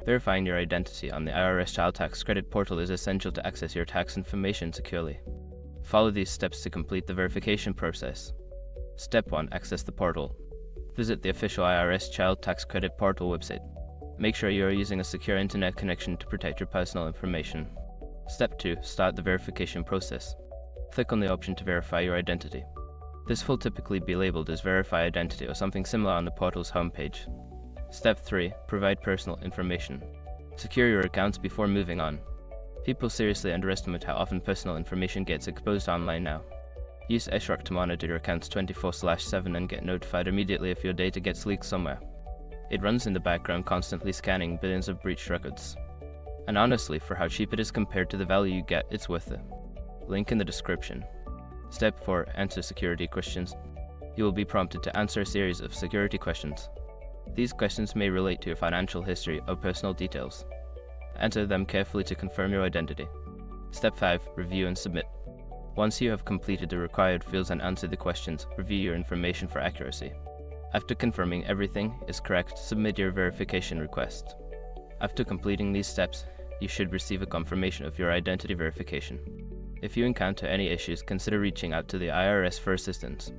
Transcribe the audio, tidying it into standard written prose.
Verifying your identity on the IRS Child Tax Credit Portal is essential to access your tax information securely. Follow these steps to complete the verification process. Step 1. Access the portal. Visit the official IRS Child Tax Credit Portal website. Make sure you are using a secure internet connection to protect your personal information. Step 2. Start the verification process. Click on the option to verify your identity. This will typically be labeled as Verify Identity or something similar on the portal's homepage. Step 3. Provide personal information. Secure your accounts before moving on. People seriously underestimate how often personal information gets exposed online now. Use SROC to monitor your accounts 24/7 and get notified immediately if your data gets leaked somewhere. It runs in the background, constantly scanning billions of breached records. And honestly, for how cheap it is compared to the value you get, it's worth it. Link in the description. Step 4. Answer security questions. You will be prompted to answer a series of security questions. These questions may relate to your financial history or personal details. Answer them carefully to confirm your identity. Step 5. Review and submit. Once you have completed the required fields and answered the questions, review your information for accuracy. After confirming everything is correct, submit your verification request. After completing these steps, you should receive a confirmation of your identity verification. If you encounter any issues, consider reaching out to the IRS for assistance.